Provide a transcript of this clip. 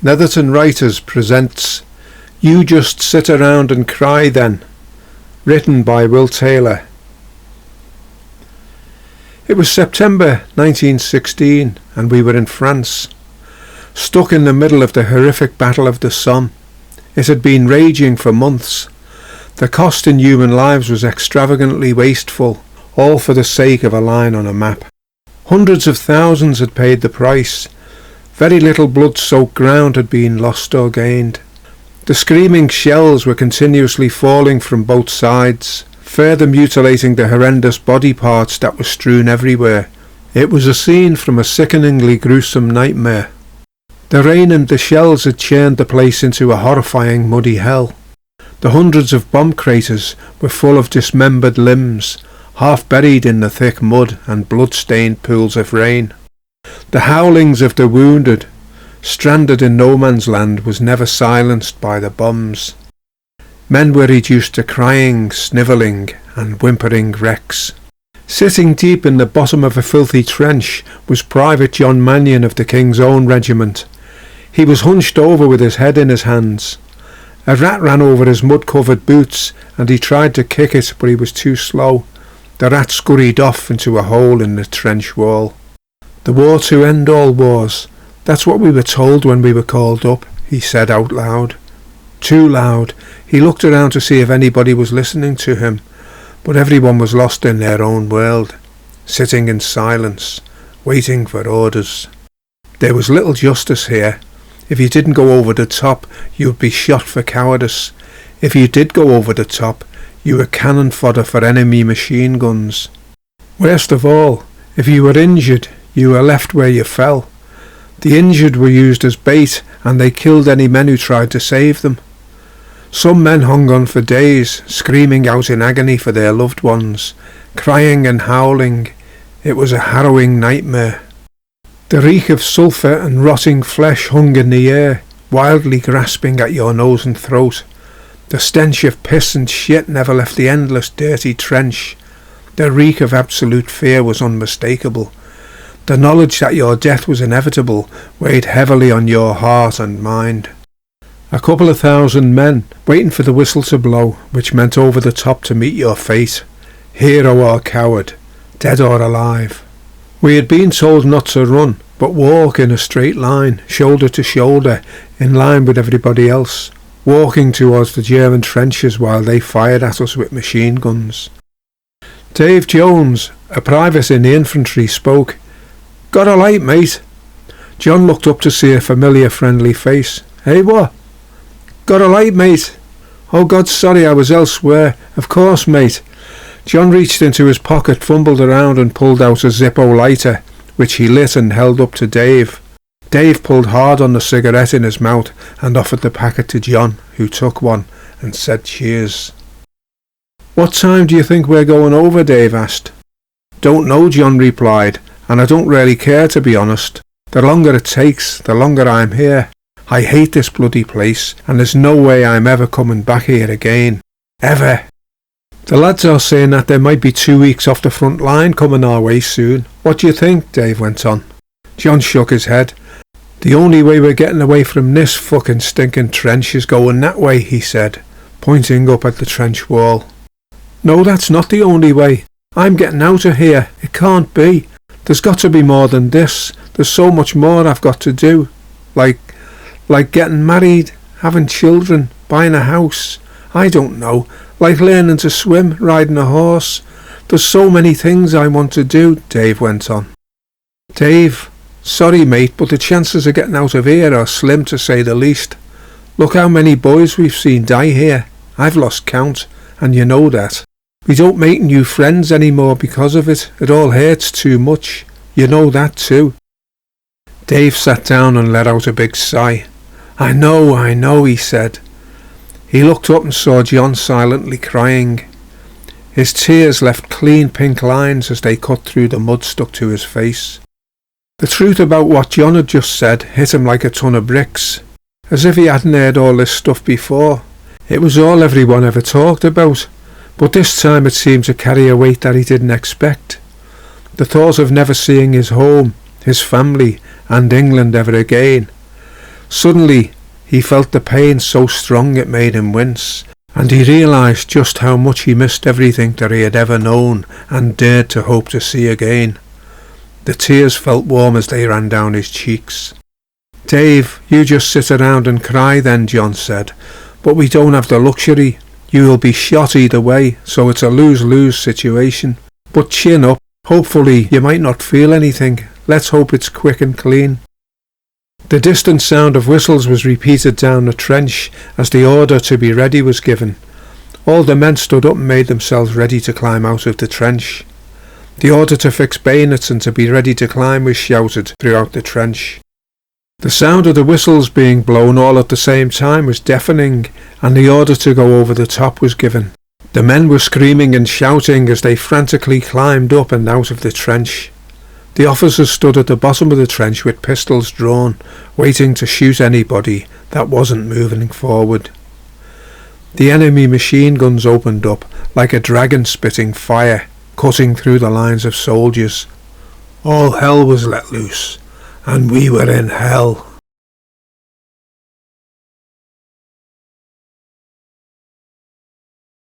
Netherton Writers presents You Just Sit Around and Cry Then, written by Will Taylor. It was September 1916 and we were in France, stuck in the middle of the horrific Battle of the Somme. It had been raging for months. The cost in human lives was extravagantly wasteful, all for the sake of a line on a map. Hundreds of thousands had paid the price. Very little blood-soaked ground had been lost or gained. The screaming shells were continuously falling from both sides, further mutilating the horrendous body parts that were strewn everywhere. It was a scene from a sickeningly gruesome nightmare. The rain and the shells had churned the place into a horrifying muddy hell. The hundreds of bomb craters were full of dismembered limbs, half buried in the thick mud and blood-stained pools of rain. The howlings of the wounded, stranded in no man's land, was never silenced by the bombs. Men were reduced to crying, snivelling and whimpering wrecks. Sitting deep in the bottom of a filthy trench was Private John Mannion of the King's Own Regiment. He was hunched over with his head in his hands. A rat ran over his mud-covered boots and he tried to kick it, but he was too slow. The rat scurried off into a hole in the trench wall. "The war to end all wars. That's what we were told when we were called up," he said out loud. Too loud. He looked around to see if anybody was listening to him, but everyone was lost in their own world, sitting in silence, waiting for orders. There was little justice here. If you didn't go over the top, you would be shot for cowardice. If you did go over the top, you were cannon fodder for enemy machine guns. Worst of all, if you were injured, you were left where you fell. The injured were used as bait, and they killed any men who tried to save them. Some men hung on for days, screaming out in agony for their loved ones, crying and howling. It was a harrowing nightmare. The reek of sulphur and rotting flesh hung in the air, wildly grasping at your nose and throat. The stench of piss and shit never left the endless dirty trench. The reek of absolute fear was unmistakable. The knowledge that your death was inevitable weighed heavily on your heart and mind. A couple of thousand men waiting for the whistle to blow, which meant over the top to meet your fate, hero or coward, dead or alive. We had been told not to run, but walk in a straight line, shoulder to shoulder, in line with everybody else, walking towards the German trenches while they fired at us with machine guns. Dave Jones, a private in the infantry, spoke. "Got a light, mate?" John looked up to see a familiar friendly face. "Hey, what?" "Got a light, mate?" "Oh God, sorry, I was elsewhere." "Of course, mate." John reached into his pocket, fumbled around and pulled out a Zippo lighter, which he lit and held up to Dave. Dave pulled hard on the cigarette in his mouth and offered the packet to John, who took one and said cheers. "What time do you think we're going over?" Dave asked. "Don't know," John replied. "And I don't really care, to be honest. The longer it takes, the longer I'm here. I hate this bloody place, and there's no way I'm ever coming back here again. Ever. The lads are saying that there might be 2 weeks off the front line coming our way soon. What do you think?" Dave went on. John shook his head. "The only way we're getting away from this fucking stinking trench is going that way," he said, pointing up at the trench wall. "No, that's not the only way. I'm getting out of here. It can't be. There's got to be more than this. There's so much more I've got to do. Like getting married, having children, buying a house. I don't know. Like learning to swim, riding a horse. There's so many things I want to do," Dave went on. "Dave, sorry mate, but the chances of getting out of here are slim, to say the least. Look how many boys we've seen die here. I've lost count, and you know that. We don't make new friends anymore because of it. It all hurts too much. You know that too." Dave sat down and let out a big sigh. I know, he said. He looked up and saw John silently crying. His tears left clean pink lines as they cut through the mud stuck to his face. The truth about what John had just said hit him like a ton of bricks, as if he hadn't heard all this stuff before. It was all everyone ever talked about, but this time it seemed to carry a weight that he didn't expect. The thought of never seeing his home, his family, and England ever again. Suddenly he felt the pain so strong it made him wince, and he realised just how much he missed everything that he had ever known and dared to hope to see again. The tears felt warm as they ran down his cheeks. "Dave, you just sit around and cry then," John said. "But we don't have the luxury. You will be shot either way, so it's a lose-lose situation. But chin up. Hopefully you might not feel anything. Let's hope it's quick and clean." The distant sound of whistles was repeated down the trench as the order to be ready was given. All the men stood up and made themselves ready to climb out of the trench. The order to fix bayonets and to be ready to climb was shouted throughout the trench. The sound of the whistles being blown all at the same time was deafening, and the order to go over the top was given. The men were screaming and shouting as they frantically climbed up and out of the trench. The officers stood at the bottom of the trench with pistols drawn, waiting to shoot anybody that wasn't moving forward. The enemy machine guns opened up like a dragon spitting fire, cutting through the lines of soldiers. All hell was let loose, and we were in hell.